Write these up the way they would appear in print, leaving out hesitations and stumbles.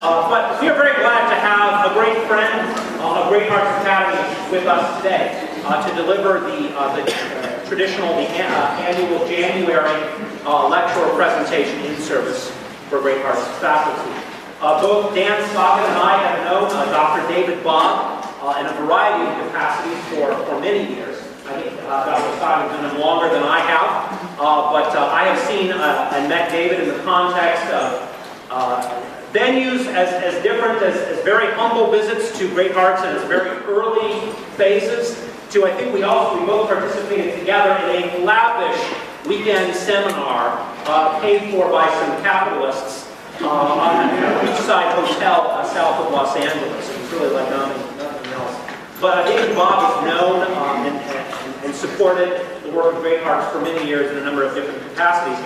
But we are very glad to have a great friend of Great Hearts Academy with us today to deliver the traditional, annual January lecture or presentation in service for Great Hearts faculty. Both Dan Scoggin and I have known Dr. David Bobb in a variety of capacities for many years. I think Dr. Scoggin has known him longer than I have, but I have seen and met David in the context of venues as different as very humble visits to Great Hearts in its very early phases, to I think we both participated together in a lavish weekend seminar paid for by some capitalists on a beachside hotel south of Los Angeles. It was really like nothing else. But David Bobb is known and supported the work of Great Hearts for many years in a number of different capacities.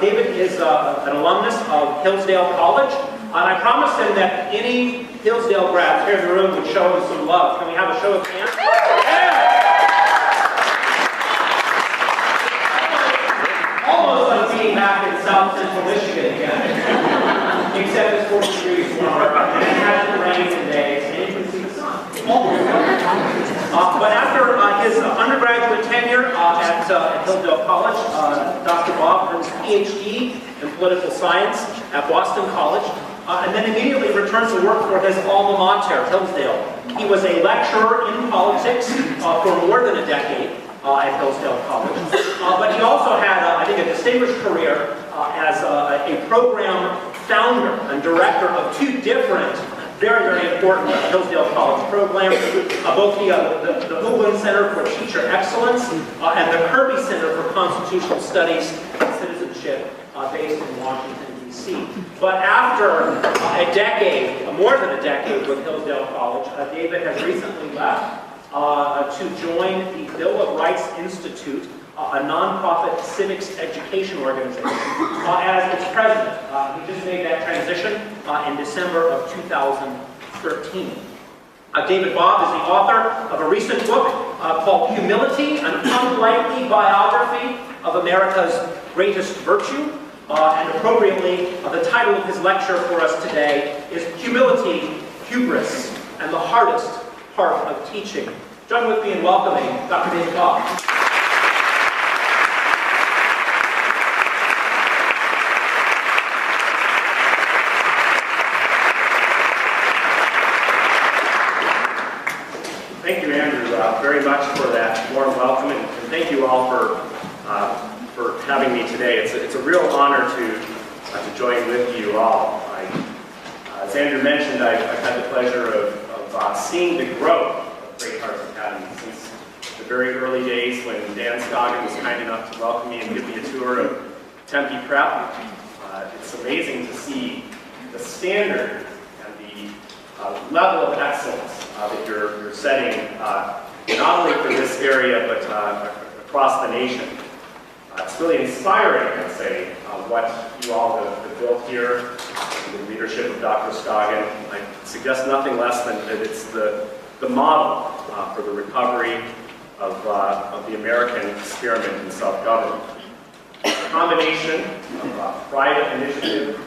David is an alumnus of Hillsdale College, and I promised him that any Hillsdale grads here in the room would show him some love. Can we have a show of hands? Yeah! Almost like being back in South Central Michigan again, except it's 40 degrees warmer, and it hasn't rained in days, and you can see the sun. But after his undergraduate tenure at Hillsdale College, Dr. Bobb earned his PhD in political science at Boston College, and then immediately returned to work for his alma mater, Hillsdale. He was a lecturer in politics for more than a decade at Hillsdale College, but he also had, I think, a distinguished career as a program founder and director of two different very, very important Hillsdale College programs, both the Hoagland Center for Teacher Excellence and the Kirby Center for Constitutional Studies and Citizenship based in Washington, D.C. But after a decade, more than a decade with Hillsdale College, David has recently left to join the Bill of Rights Institute, a nonprofit civics education organization, as its president. He just made that transition in December of 2013. David Bobb is the author of a recent book called Humility, an Unlikely Biography of America's Greatest Virtue. And appropriately, the title of his lecture for us today is Humility, Hubris, and the Hardest Part of Teaching. Join with me in welcoming Dr. David Bobb. Thank you, Andrew, very much for that warm welcome, and thank you all for having me today. It's a real honor to join with you all. As Andrew mentioned, I've had the pleasure of seeing the growth of Great Hearts Academy since the very early days when Dan Scoggin was kind enough to welcome me and give me a tour of Tempe Prep. It's amazing to see the standard and the level of excellence that you're setting, not only for this area, but across the nation. It's really inspiring, I'd say, what you all have built here, the leadership of Dr. Scoggin. I suggest nothing less than that it's the model for the recovery of the American experiment in self-government. The combination of private initiative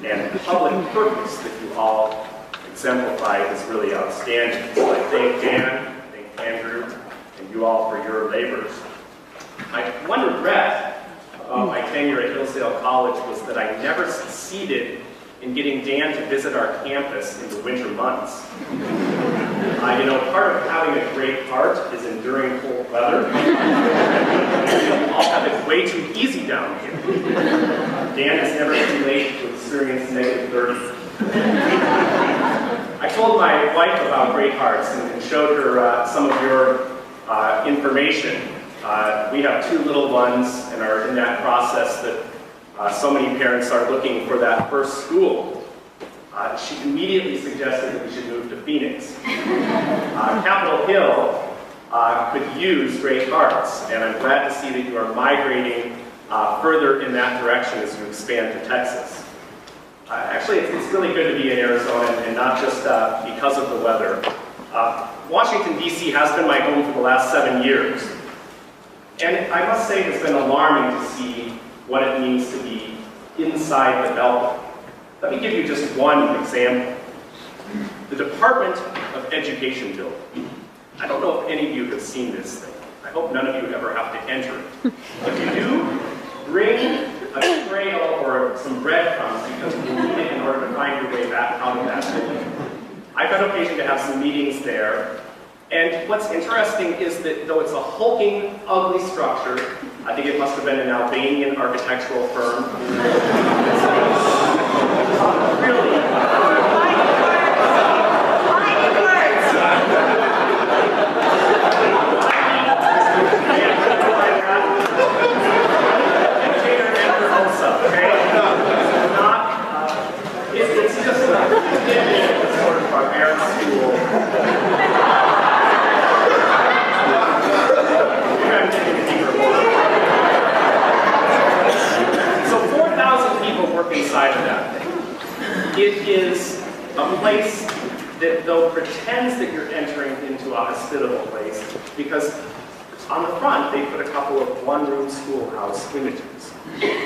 and public purpose that you all exemplified is really outstanding. So I thank Dan, I thank Andrew, and you all for your labors. My one regret about my tenure at Hillsdale College was that I never succeeded in getting Dan to visit our campus in the winter months. Part of having a great heart is enduring cold weather. You all have it way too easy down here. Dan is never too late to experience negative 30. I told my wife about Great Hearts and showed her some of your information. We have two little ones and are in that process that so many parents are looking for that first school. She immediately suggested that we should move to Phoenix. Capitol Hill could use Great Hearts, and I'm glad to see that you are migrating further in that direction as you expand to Texas. Actually, it's really good to be in Arizona, and not just because of the weather. Washington, D.C. has been my home for the last 7 years. And I must say it's been alarming to see what it means to be inside the Beltway. Let me give you just one example. The Department of Education building. I don't know if any of you have seen this thing. I hope none of you ever have to enter it. If you do, bring a trail or some breadcrumbs because you need it in order to find your way back out of that building. I've had occasion to have some meetings there, and what's interesting is that though it's a hulking, ugly structure, I think it must have been an Albanian architectural firm. Really? It's just a sort of barbaric school. So 4,000 people work inside of that thing. It is a place that, though pretends that you're entering into a hospitable place, because on the front they put a couple of one-room schoolhouse images.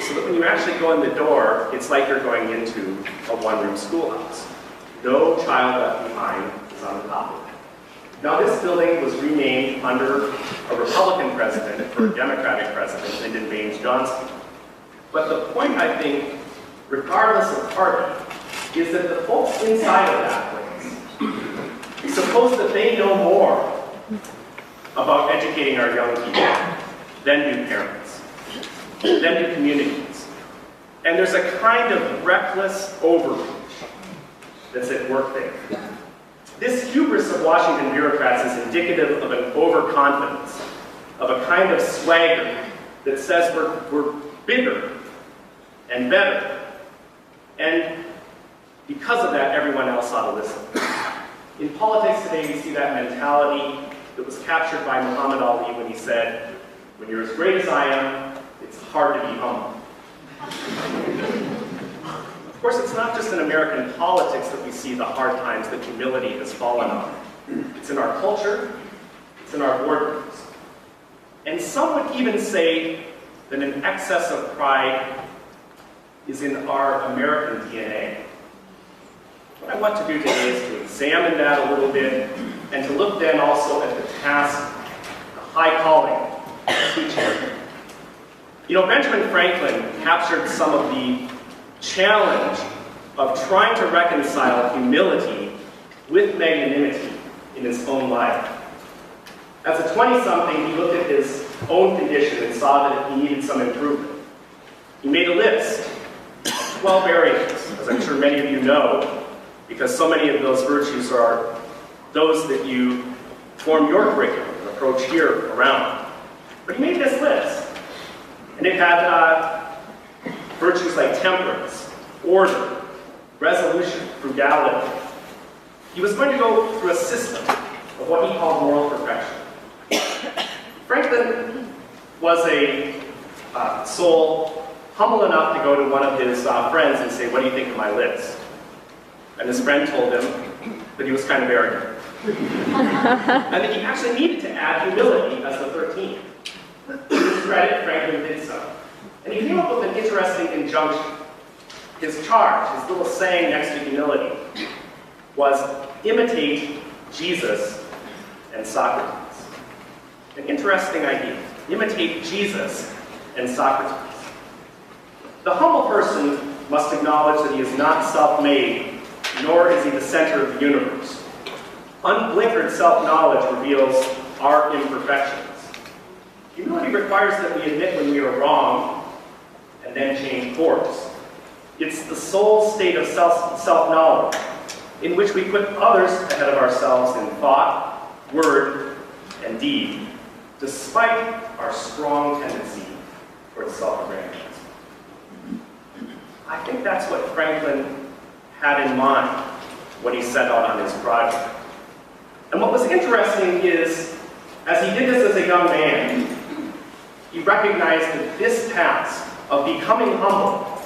So that when you actually go in the door, it's like you're going into a one-room schoolhouse. No child left behind is on the top of it. Now this building was renamed under a Republican president for a Democratic president, Lyndon Baines Johnson. But the point, I think, regardless of party, is that the folks inside of that place suppose that they know more about educating our young people than do parents, than do communities. And there's a kind of reckless overreach that's at work there. This hubris of Washington bureaucrats is indicative of an overconfidence, of a kind of swagger that says we're bigger and better. And because of that, everyone else ought to listen. In politics today, we see that mentality that was captured by Muhammad Ali when he said, "When you're as great as I am, it's hard to be humble." Of course, it's not just in American politics that we see the hard times that humility has fallen on. It's in our culture, it's in our boardrooms. And some would even say that an excess of pride is in our American DNA. What I want to do today is to examine that a little bit and to look then also at the task, the high calling of teaching. You know, Benjamin Franklin captured some of the challenge of trying to reconcile humility with magnanimity in his own life. As a 20-something, he looked at his own condition and saw that he needed some improvement. He made a list of 12 areas, as I'm sure many of you know, because so many of those virtues are those that you form your curriculum and approach here around. But he made this list, and it had virtues like temperance, order, resolution, frugality. He was going to go through a system of what he called moral perfection. Franklin was a soul humble enough to go to one of his friends and say, "What do you think of my list?" And his friend told him that he was kind of arrogant. And that he actually needed to add humility as the 13th. To his credit, Franklin did so. And he came up with an interesting injunction. His charge, his little saying next to humility, was imitate Jesus and Socrates. An interesting idea. Imitate Jesus and Socrates. The humble person must acknowledge that he is not self-made, nor is he the center of the universe. Unblinkered self-knowledge reveals our imperfections. Humility requires that we admit when we are wrong and then change course. It's the soul state of self-knowledge in which we put others ahead of ourselves in thought, word, and deed, despite our strong tendency towards self-aggrandizement. I think that's what Franklin had in mind when he set out on his project. And what was interesting is, as he did this as a young man, he recognized that this task of becoming humble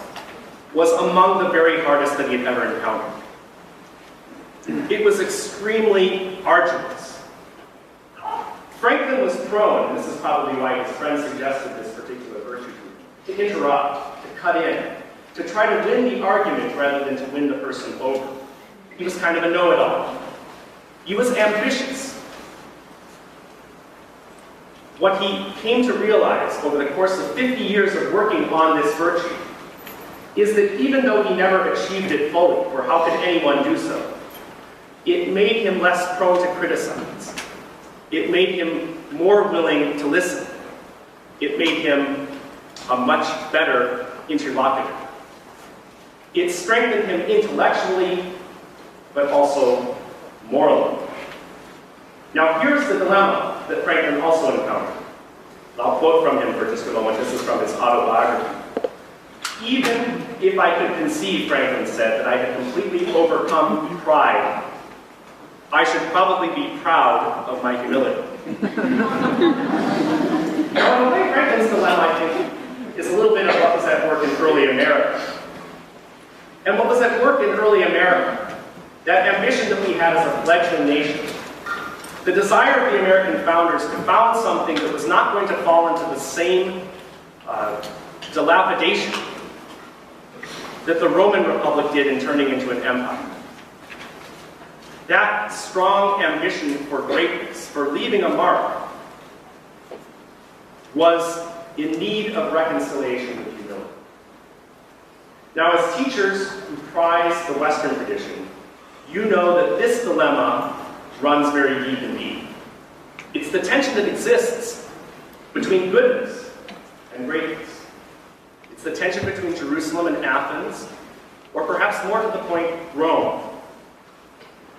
was among the very hardest that he had ever encountered. It was extremely arduous. Franklin was prone, and this is probably why his friend suggested this particular virtue to interrupt, to cut in, to try to win the argument rather than to win the person over. He was kind of a know-it-all. He was ambitious. What he came to realize over the course of 50 years of working on this virtue is that even though he never achieved it fully, or how could anyone do so, it made him less prone to criticize. It made him more willing to listen. It made him a much better interlocutor. It strengthened him intellectually, but also morally. Now here's the dilemma that Franklin also encountered. I'll quote from him for just a moment. This is from his autobiography. Even if I could conceive, Franklin said, that I had completely overcome pride, I should probably be proud of my humility. Now, in a way, Franklin's dilemma, I think, is a little bit of what was at work in early America. And what was at work in early America, that ambition that we had as a fledgling nation, the desire of the American founders to found something that was not going to fall into the same dilapidation that the Roman Republic did in turning into an empire. That strong ambition for greatness, for leaving a mark, was in need of reconciliation with humility. Now, as teachers who prize the Western tradition, you know that this dilemma runs very deep indeed. It's the tension that exists between goodness and greatness. It's the tension between Jerusalem and Athens, or perhaps more to the point, Rome.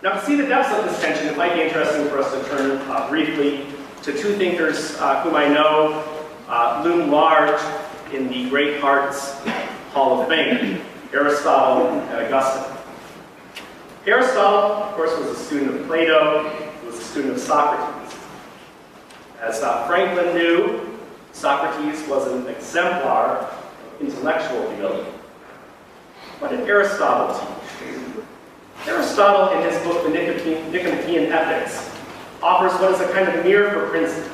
Now, to see the depths of this tension, it might be interesting for us to turn briefly to two thinkers whom I know loom large in the Great Hearts Hall of Fame, Aristotle and Augustine. Aristotle, of course, was a student of Plato, he was a student of Socrates. As Franklin knew, Socrates was an exemplar of intellectual humility. What did Aristotle teach? Aristotle, in his book, The Nicomachean Ethics, offers what is a kind of mirror for princes.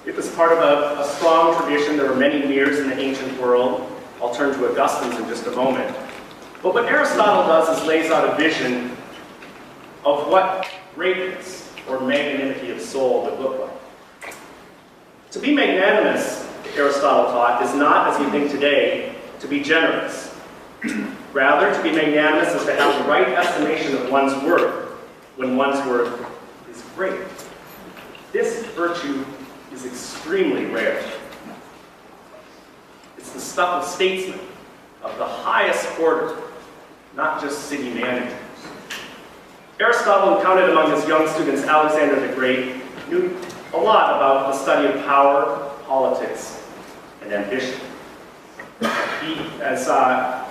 It was part of a strong tradition. There were many mirrors in the ancient world. I'll turn to Augustine's in just a moment. But what Aristotle does is lays out a vision of what greatness or magnanimity of soul would look like. To be magnanimous, Aristotle taught, is not, as we think today, to be generous. Rather, to be magnanimous is to have the right estimation of one's worth when one's worth is great. This virtue is extremely rare. It's the stuff of statesmen of the highest order, not just city managers. Aristotle, who counted among his young students Alexander the Great, knew a lot about the study of power, politics, and ambition. He, as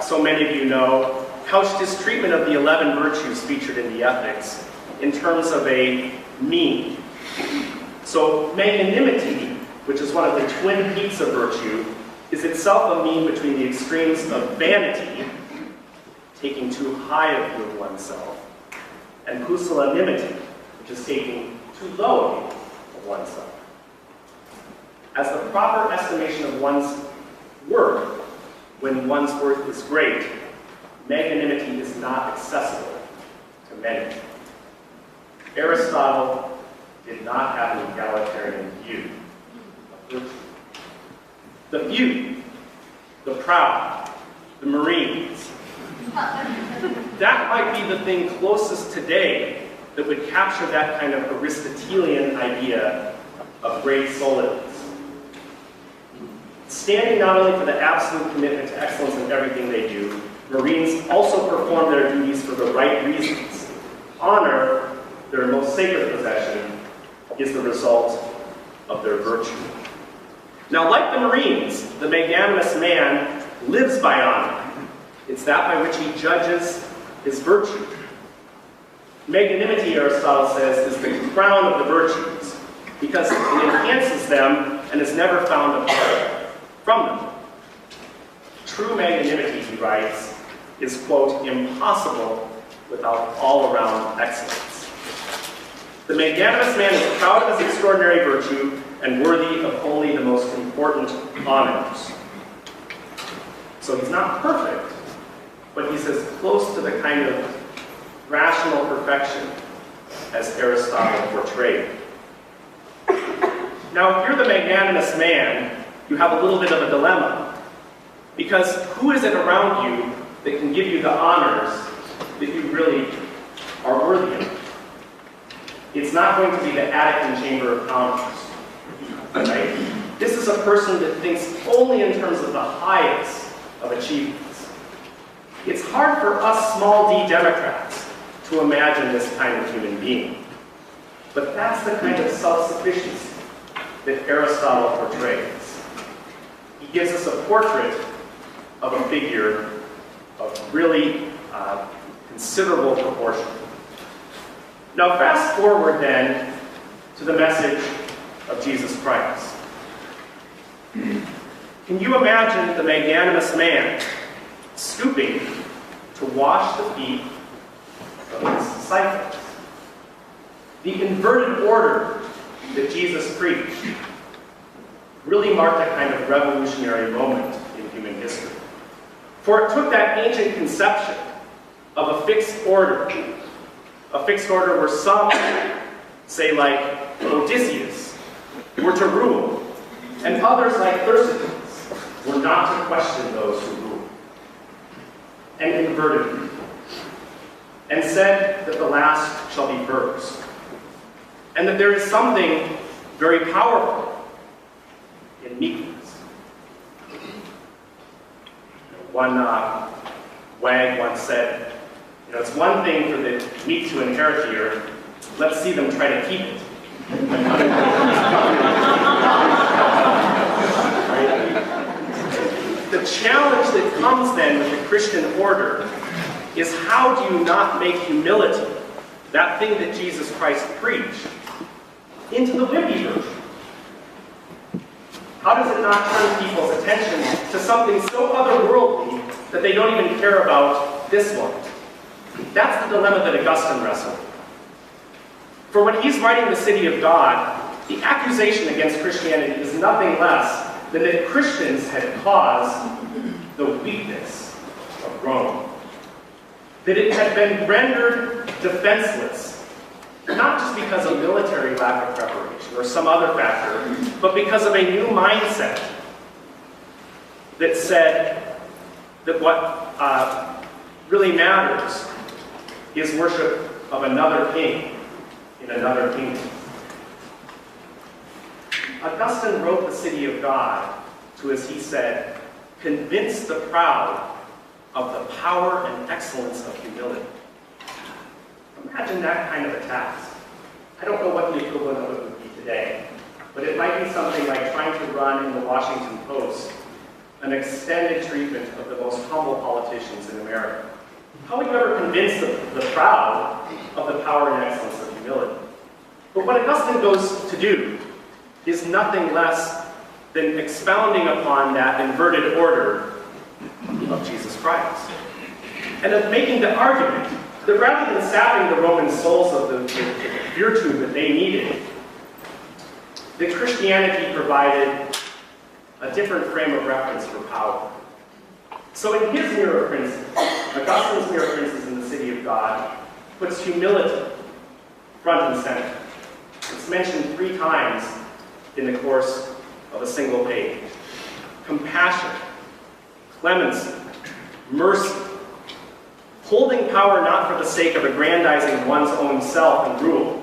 so many of you know, couched his treatment of the 11 virtues featured in the Ethics in terms of a mean. So magnanimity, which is one of the twin peaks of virtue, is itself a mean between the extremes of vanity, taking too high a view of oneself, and pusillanimity, which is taking too low a view of oneself. As the proper estimation of one's worth when one's worth is great, magnanimity is not accessible to many. Aristotle did not have an egalitarian view of virtue. The few, the proud, the Marines, that might be the thing closest today that would capture that kind of Aristotelian idea of great solidness. Standing not only for the absolute commitment to excellence in everything they do, Marines also perform their duties for the right reasons. Honor, their most sacred possession, is the result of their virtue. Now, like the Marines, the magnanimous man lives by honor. It's that by which he judges his virtue. Magnanimity, Aristotle says, is the crown of the virtues because it enhances them and is never found apart from them. True magnanimity, he writes, is, quote, impossible without all-around excellence. The magnanimous man is proud of his extraordinary virtue and worthy of only the most important honors. So he's not perfect, but he's as close to the kind of rational perfection as Aristotle portrayed. Now, if you're the magnanimous man, you have a little bit of a dilemma, because who is it around you that can give you the honors that you really are worthy of? It's not going to be the Attican Chamber of Commerce, right? This is a person that thinks only in terms of the highest of achievements. It's hard for us small d Democrats to imagine this kind of human being. But that's the kind of self-sufficiency that Aristotle portrays. He gives us a portrait of a figure of really considerable proportion. Now fast forward then to the message of Jesus Christ. Can you imagine the magnanimous man stooping to wash the feet of his disciples? The inverted order that Jesus preached really marked a kind of revolutionary moment in human history. For it took that ancient conception of a fixed order where some, say like Odysseus, were to rule, and others like Thersites were not to question those who ruled, and inverted it, and said that the last shall be first, and that there is something very powerful in meekness. One wag once said, it's one thing for the meek to inherit the earth, let's see them try to keep it. The challenge that comes then with the Christian order is, how do you not make humility, that thing that Jesus Christ preached, into the wimpy version? How does it not turn people's attention to something so otherworldly that they don't even care about this one? That's the dilemma that Augustine wrestled with. For when he's writing The City of God, the accusation against Christianity is nothing less than that Christians had caused the weakness of Rome. That it had been rendered defenseless, not just because of military lack of preparation or some other factor, but because of a new mindset that said that what really matters is worship of another king in another kingdom. Augustine wrote The City of God to, as he said, convince the proud of the power and excellence of humility. Imagine that kind of a task. I don't know what the equivalent of it would be today, but it might be something like trying to run in the Washington Post an extended treatment of the most humble politicians in America. How would you ever convince the proud of the power and excellence of humility? But what Augustine goes to do is nothing less than expounding upon that inverted order of Jesus Christ, and of making the argument that rather than sapping the Roman souls of the virtue that they needed, that Christianity provided a different frame of reference for power. So in his Mirror of Princes, Augustine's Mirror of Princes in The City of God puts humility front and center. It's mentioned 3 times in the course of a single page. Compassion, clemency, mercy, holding power not for the sake of aggrandizing one's own self and rule,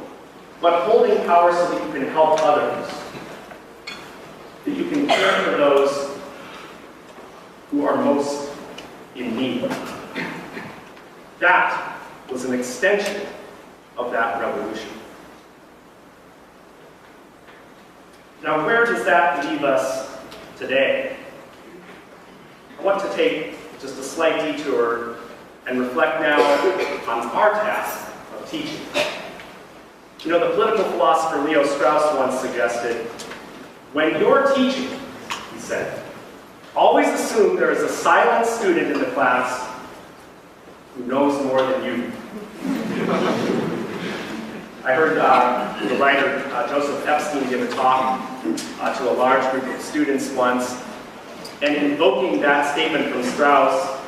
but holding power so that you can help others, that you can care for those who are most in need. That was an extension of that revolution. Now, where does that leave us today? I want to take just a slight detour and reflect now on our task of teaching. The political philosopher Leo Strauss once suggested, when you're teaching, he said, always assume there is a silent student in the class who knows more than you. I heard the writer Joseph Epstein give a talk to a large group of students once, And invoking that statement from Strauss,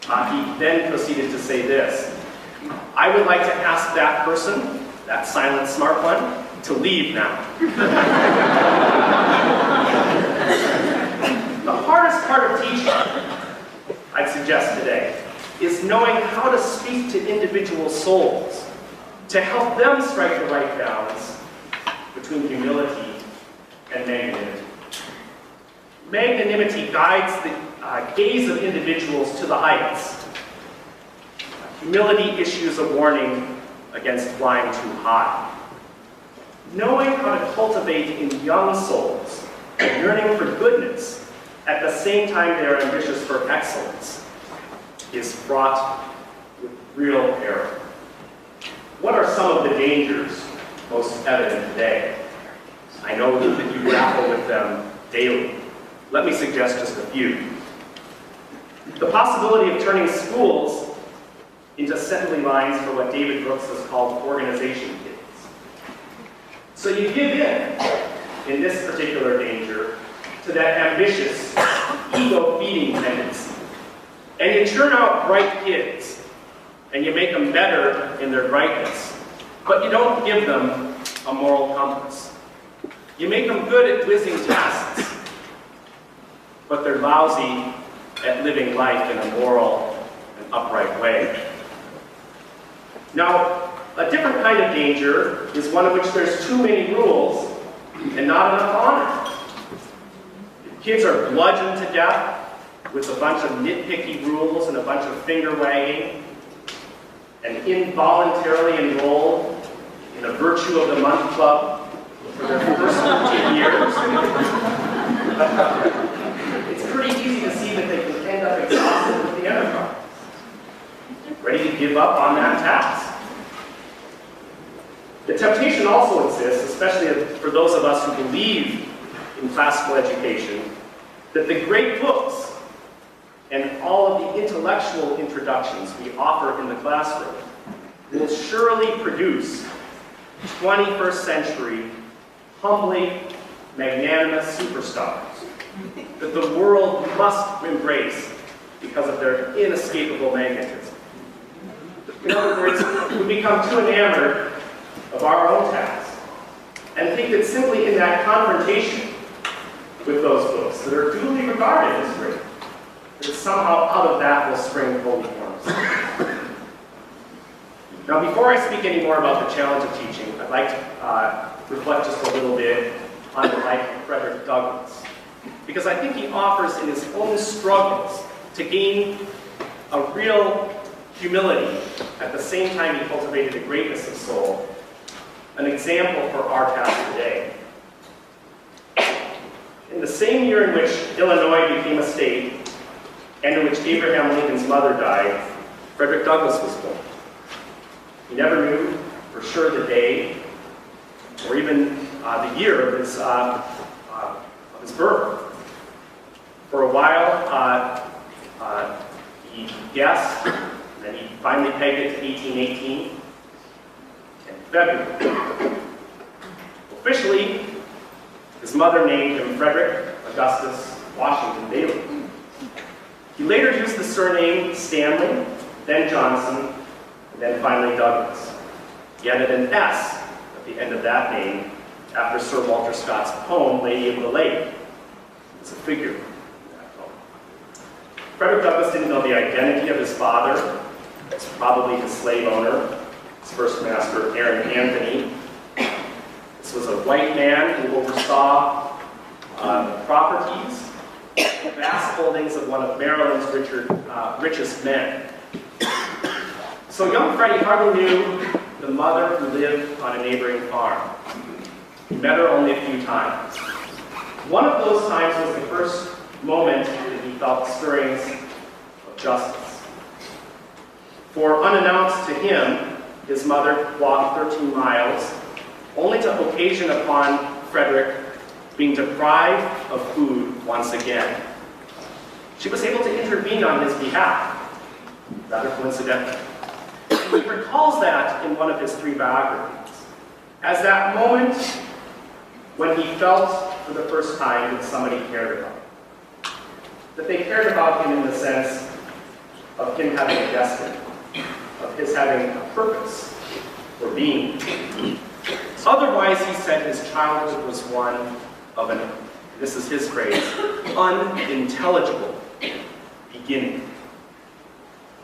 he then proceeded to say this: I would like to ask that person, that silent smart one, to leave now. The hardest part of teaching, I'd suggest today, is knowing how to speak to individual souls, to help them strike the right balance between humility and magnanimity. Magnanimity guides the gaze of individuals to the heights. Humility issues a warning against flying too high. Knowing how to cultivate in young souls a yearning for goodness at the same time they are ambitious for excellence is fraught with real peril. What are some of the dangers most evident today? I know that you grapple with them daily. Let me suggest just a few. The possibility of turning schools into assembly lines for what David Brooks has called organization kids. So you give in this particular danger, to that ambitious, ego-feeding tendency. And you turn out bright kids, and you make them better in their brightness, but you don't give them a moral compass. You make them good at whizzing tests, but they're lousy at living life in a moral and upright way. Now, a different kind of danger is one in which there's too many rules and not enough honor. If kids are bludgeoned to death with a bunch of nitpicky rules and a bunch of finger wagging, and involuntarily enrolled in a Virtue of the Month club for their first 15 years, it's pretty easy to see that they can end up exhausted with the enterprise, ready to give up on that task. The temptation also exists, especially for those of us who believe in classical education, that the great books and all of the intellectual introductions we offer in the classroom will surely produce 21st century, humbly magnanimous superstars that the world must embrace because of their inescapable magnetism. In other words, we become too enamored of our own task and think that simply in that confrontation with those books that are duly regarded as great, that somehow out of that will spring holy forms. Now, before I speak any more about the challenge of teaching, I'd like to reflect just a little bit on the life of Frederick Douglass, because I think he offers in his own struggles to gain a real humility at the same time he cultivated a greatness of soul, an example for our task today. In the same year in which Illinois became a state, and in which Abraham Lincoln's mother died, Frederick Douglass was born. He never knew for sure the day or even the year of his birth. For a while, he guessed, and then he finally pegged it to 1818 in February. Officially, his mother named him Frederick Augustus Washington Bailey. He later used the surname Stanley, then Johnson, and then finally Douglas. He added an S at the end of that name after Sir Walter Scott's poem, Lady of the Lake. It's a figure in that poem. Frederick Douglass didn't know the identity of his father. It's probably his slave owner, his first master, Aaron Anthony. This was a white man who oversaw properties, vast holdings of one of Maryland's richest men. So young Freddie hardly knew the mother who lived on a neighboring farm. He met her only a few times. One of those times was the first moment that he felt stirrings of justice. For unannounced to him, his mother walked 13 miles, only to occasion upon Frederick being deprived of food once again. She was able to intervene on his behalf, rather coincidentally. And he recalls that in one of his 3 biographies, as that moment when he felt for the first time that somebody cared about him. that they cared about him in the sense of him having a destiny, of his having a purpose for being. Otherwise, he said his childhood was one of an, this is his phrase, unintelligible beginning.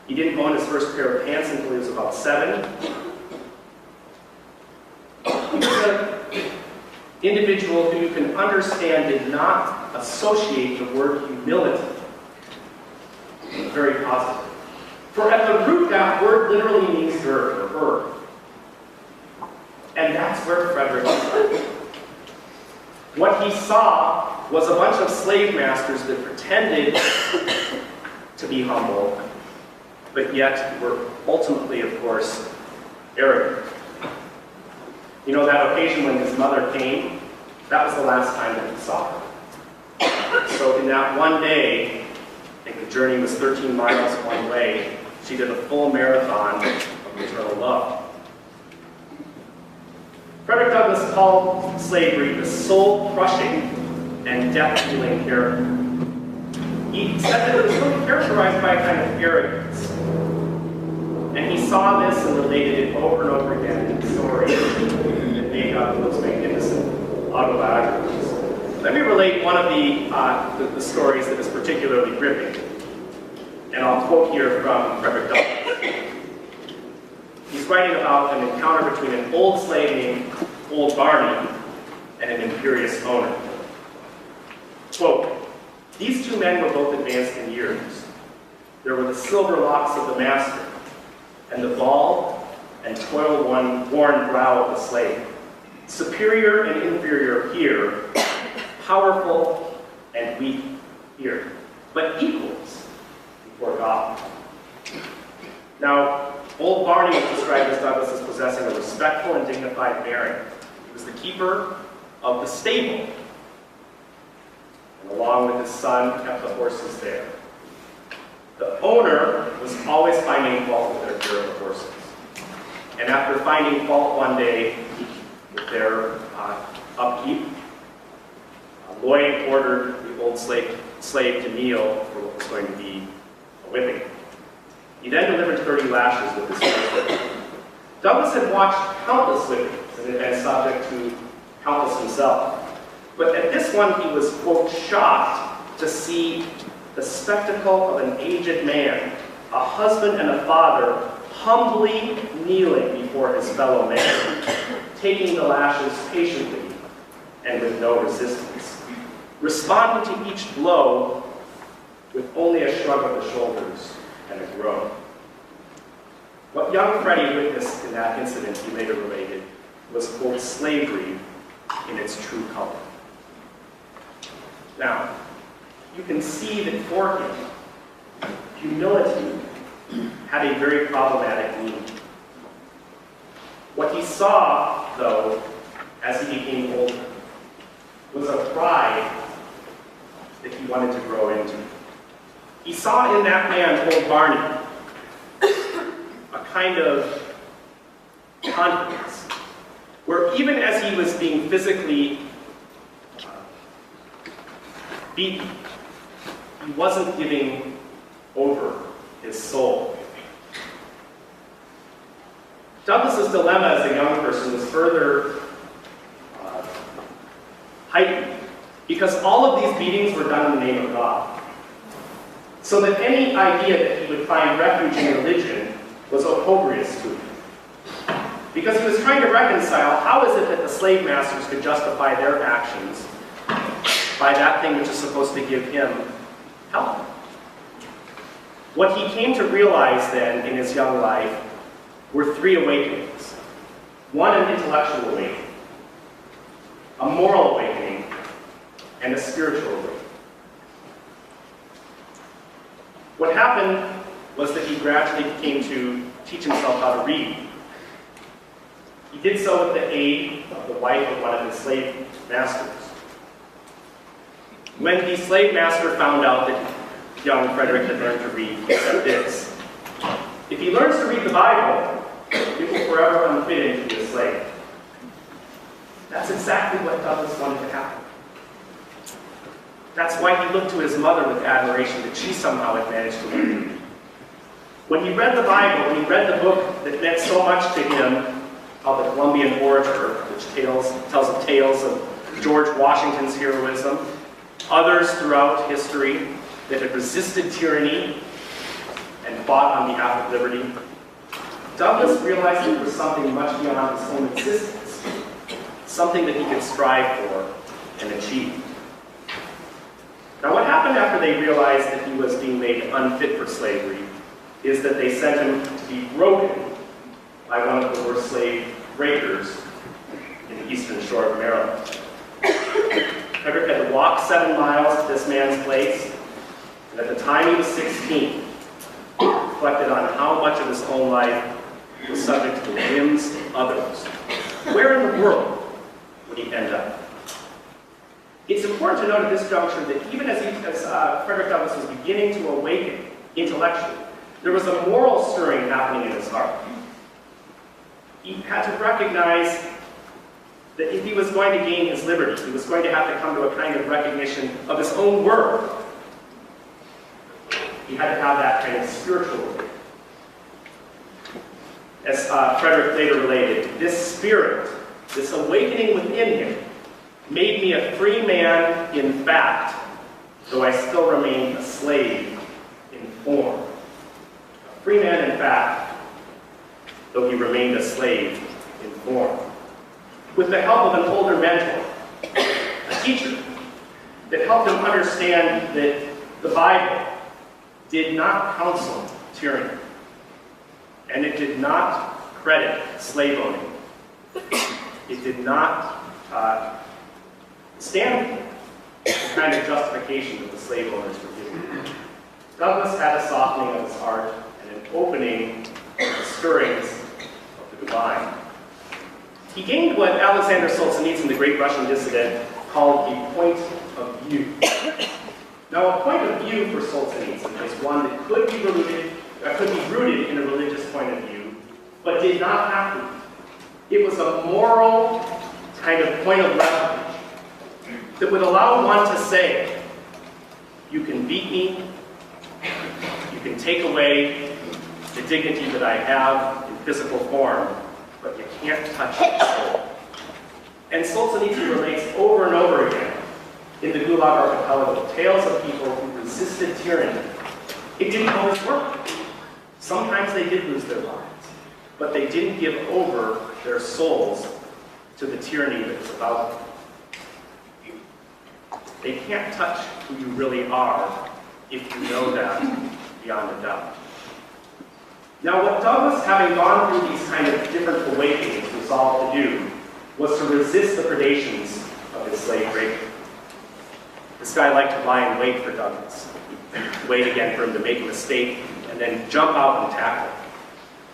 He didn't own his first pair of pants until he was about 7. He was an individual who you can understand did not associate the word humility very positively. For at the root, that word literally means dirt or earth. And that's where Frederick started. What he saw was a bunch of slave masters that pretended to be humble, but yet were ultimately, of course, arrogant. You know, that occasion when his mother came, that was the last time that he saw her. So in that one day, I think the journey was 13 miles one way, she did a full marathon of maternal love. Frederick Douglass called slavery the soul-crushing and death-dealing character. He said that it was really characterized by a kind of arrogance. And he saw this and related it over and over again in stories that make up those magnificent autobiographies. Let me relate one of the stories that is particularly gripping. And I'll quote here from Frederick Douglass. He's writing about an encounter between an old slave named Old Barney and an imperious owner. Quote, "These two men were both advanced in years. There were the silver locks of the master, and the bald and toil-worn brow of the slave. Superior and inferior here, powerful and weak here, but equals before God." Now, Old Barney was described as Douglass as possessing a respectful and dignified bearing. He was the keeper of the stable, and along with his son, kept the horses there. The owner was always finding fault with their care of the horses. And after finding fault one day with their upkeep, Lloyd ordered the old slave to kneel for what was going to be a whipping. He then delivered 30 lashes with his sword. Douglass had watched countless whippings and had been subject to countless himself. But at this one, he was, quote, shocked to see the spectacle of an aged man, a husband and a father, humbly kneeling before his fellow man, taking the lashes patiently and with no resistance, responding to each blow with only a shrug of the shoulders and a groan. What young Freddie witnessed in that incident, he later related, was, quote, slavery in its true color. Now, you can see that for him, humility had a very problematic meaning. What he saw, though, as he became older, was a pride that he wanted to grow into. He saw in that man, Old Barney, a kind of confidence, where even as he was being physically beaten, he wasn't giving over his soul. Douglass's dilemma as a young person was further heightened because all of these beatings were done in the name of God. So that any idea that he would find refuge in religion was opprobrious to him. Because he was trying to reconcile how is it that the slave masters could justify their actions by that thing which is supposed to give him help. What he came to realize then in his young life were 3 awakenings. One, an intellectual awakening, a moral awakening, and a spiritual awakening. What happened was that he gradually came to teach himself how to read. He did so with the aid of the wife of one of his slave masters. When the slave master found out that young Frederick had learned to read, he said this: "If he learns to read the Bible, it will forever unfit him to be a slave." That's exactly what Douglass wanted to happen. That's why he looked to his mother with admiration that she somehow had managed to learn. When he read the Bible, when he read the book that meant so much to him, called The Columbian Orator, which tells of tales of George Washington's heroism, others throughout history that had resisted tyranny and fought on behalf of liberty, Douglas realized that there was something much beyond his own existence, something that he could strive for and achieve. Now, what happened after they realized that he was being made unfit for slavery is that they sent him to be broken by one of the worst slave breakers in the eastern shore of Maryland. Frederick had to walk 7 miles to this man's place, and at the time he was 16, reflected on how much of his own life was subject to the whims of others. Where in the world would he end up? It's important to note at this juncture that even as Frederick Douglass was beginning to awaken intellectually, there was a moral stirring happening in his heart. He had to recognize that if he was going to gain his liberty, he was going to have to come to a kind of recognition of his own worth. He had to have that kind of spiritual awakening. As Frederick later related, this spirit, this awakening within him, made me a free man in fact, though I still remained a slave in form. A free man in fact, though he remained a slave in form. With the help of an older mentor, a teacher, that helped him understand that the Bible did not counsel tyranny, and it did not credit slave owning. It did not stand for the kind of justification that the slave owners were giving. Douglas had a softening of his heart and an opening of the stirrings of the divine. He gained what Alexander Solzhenitsyn, the great Russian dissident, called a point of view. Now, a point of view for Solzhenitsyn is one that could be rooted in a religious point of view, but did not have to be. It was a moral kind of point of refuge that would allow one to say, you can beat me, you can take away the dignity that I have in physical form, but you can't touch my soul. And Solzhenitsyn relates over and over again in the Gulag Archipelago tales of people who resisted tyranny. It didn't always work. Sometimes they did lose their lives, but they didn't give over their souls to the tyranny that was about them. They can't touch who you really are if you know that beyond a doubt. Now, what Douglas, having gone through these kind of different awakenings, resolved to do was to resist the predations of his slave breaker. This guy liked to lie in wait for Douglas, wait again for him to make a mistake, and then jump out and tackle him.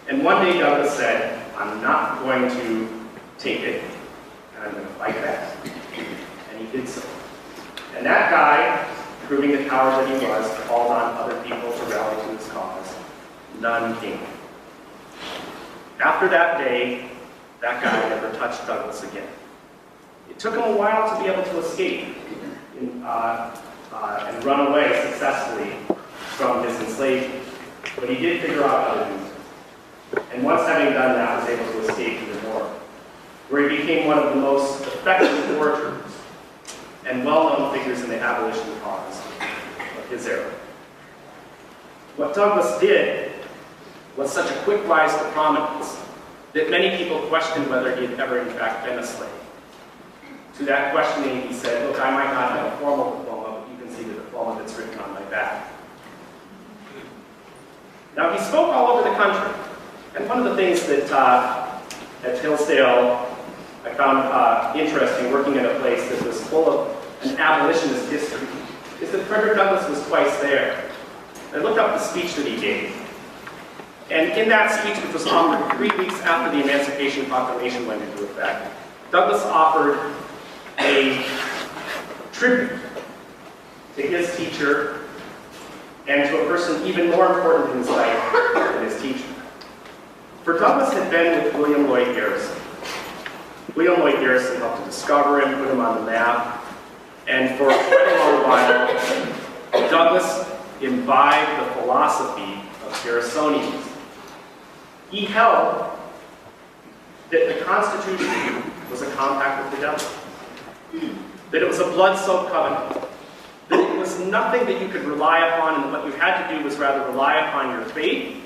And one day Douglas said, I'm not going to take it, and I'm going to fight back. And he did so. And that guy, proving the coward that he was, called on other people to rally to his cause. None came. After that day, that guy never touched Douglas again. It took him a while to be able to escape and run away successfully from his enslavement, but he did figure out how to do it. And once having done that, was able to escape even more, where he became one of the most effective orators and well-known figures in the abolition cause of his era. What Douglas did was such a quick rise to prominence that many people questioned whether he had ever in fact been a slave. To that questioning, he said, look, I might not have a formal diploma, but you can see the diploma that's written on my back. Now, he spoke all over the country. And one of the things that at Hillsdale I found interesting, working in a place that was full of an abolitionist history, is that Frederick Douglass was twice there. I looked up the speech that he gave. And in that speech, which was offered 3 weeks after the Emancipation Proclamation went into effect, Douglass offered a tribute to his teacher and to a person even more important in his life than his teacher. For Douglass had been with William Lloyd Garrison. William Lloyd Garrison helped to discover him, put him on the map, And for quite a long while, Douglass imbibed the philosophy of Garrisonianism. He held that the Constitution was a compact with the devil, that it was a blood-soaked covenant, that it was nothing that you could rely upon, and what you had to do was rather rely upon your faith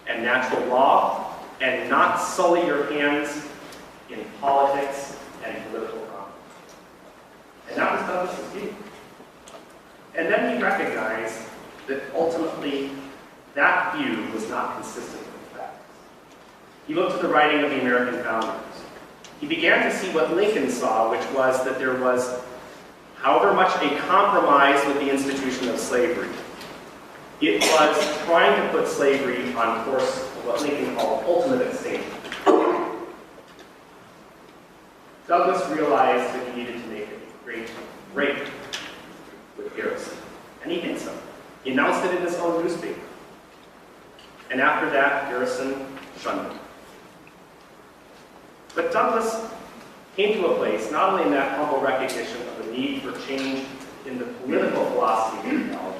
and natural law, and not sully your hands in politics and political conflict. And that was Douglass's view. And then he recognized that ultimately that view was not consistent with facts. He looked at the writing of the American founders. He began to see what Lincoln saw, which was that there was, however much a compromise with the institution of slavery, it was trying to put slavery on course for what Lincoln called ultimate extinction. Douglass realized that he needed to make a great break with Garrison, and he did so. He announced it in his own newspaper. And after that, Garrison shunned him. But Douglass came to a place, not only in that humble recognition of the need for change in the political philosophy of theology,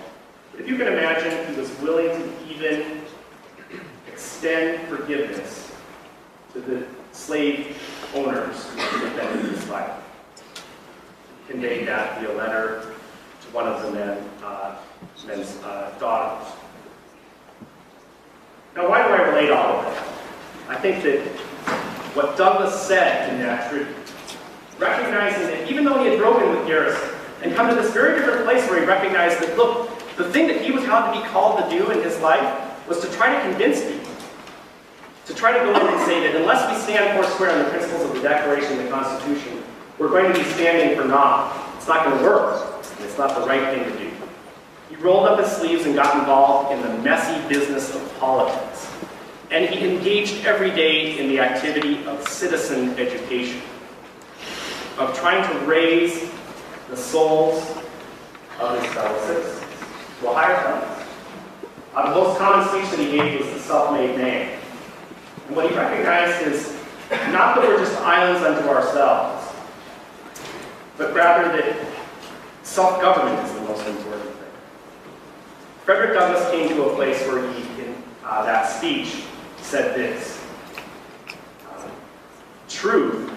but if you can imagine, he was willing to even extend forgiveness to the slave owners who defended his life. He conveyed that via letter to one of the men's daughters. Now, why do I relate all of that? I think that what Douglass said in that tribute, recognizing that even though he had broken with Garrison and come to this very different place where he recognized that, look, the thing that he was had to be called to do in his life was to try to convince people, to try to go in and say that unless we stand foursquare on the principles of the Declaration and the Constitution, we're going to be standing for naught. It's not going to work, and it's not the right thing to do. He rolled up his sleeves and got involved in the messy business of politics. And he engaged every day in the activity of citizen education, of trying to raise the souls of his fellow citizens to a higher place. The most common speech that he gave was the self-made man. And what he recognized is not that we're just islands unto ourselves, but rather that self-government is the most important thing. Frederick Douglass came to a place where he, in that speech, said this: truth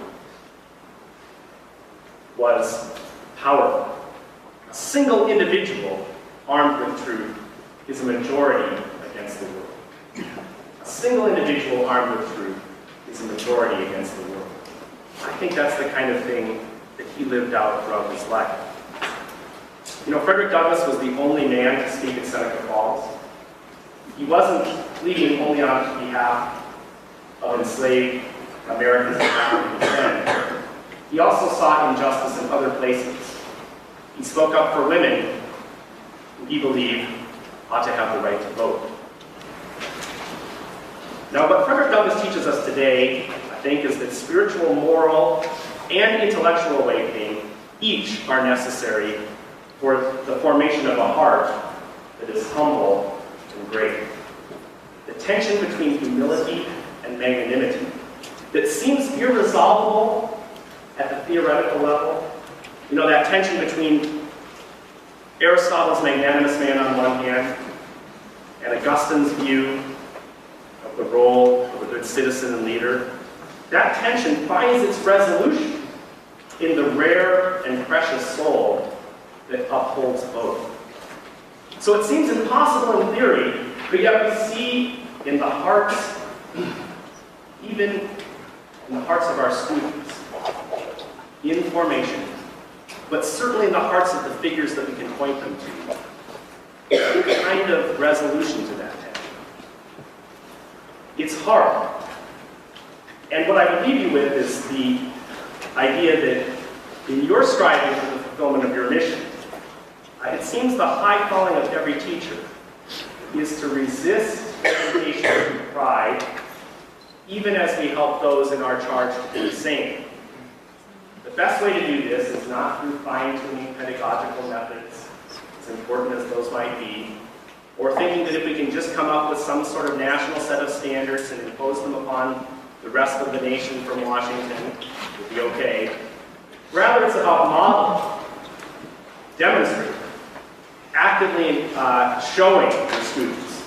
was powerful. A single individual armed with truth is a majority against the world. A single individual armed with truth is a majority against the world. I think that's the kind of thing that he lived out throughout his life. You know, Frederick Douglass was the only man to speak at Seneca Falls. He wasn't pleading only on behalf of enslaved Americans of African descent. He also sought injustice in other places. He spoke up for women who he believed ought to have the right to vote. Now, what Frederick Douglass teaches us today, I think, is that spiritual, moral, and intellectual awakening each are necessary for the formation of a heart that is humble and great. The tension between humility and magnanimity that seems irresolvable at the theoretical level. You know, that tension between Aristotle's magnanimous man on one hand and Augustine's view of the role of a good citizen and leader. That tension finds its resolution in the rare and precious soul that upholds both. So it seems impossible in theory, but yet we see in the hearts, even in the hearts of our students, in formation, but certainly in the hearts of the figures that we can point them to, a kind of resolution to that tension. It's hard. And what I would leave you with is the idea that in your striving for the fulfillment of your mission, it seems the high calling of every teacher is to resist temptation and pride, even as we help those in our charge to do the same. The best way to do this is not through fine-tuning pedagogical methods, as important as those might be, or thinking that if we can just come up with some sort of national set of standards and impose them upon the rest of the nation from Washington, it will be okay. Rather, it's about modeling demonstrate, actively showing your students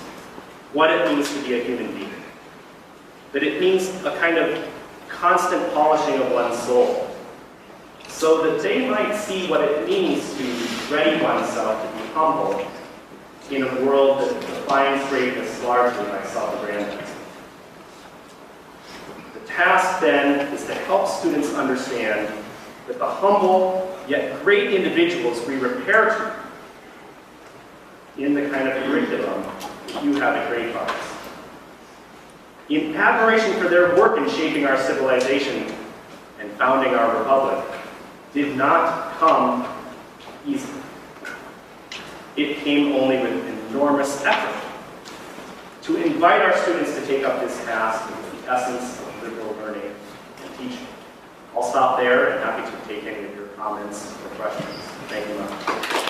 what it means to be a human being. That it means a kind of constant polishing of one's soul, so that they might see what it means to ready oneself to be humble in a world that defines greatness largely by self-aggrandizement. The task then is to help students understand that the humble yet great individuals we repair to in the kind of curriculum that you have at Great Falls, in admiration for their work in shaping our civilization and founding our republic, did not come easily. It came only with enormous effort. To invite our students to take up this task is the essence of liberal learning and teaching. I'll stop there and happy to take any of your comments or questions. Thank you much.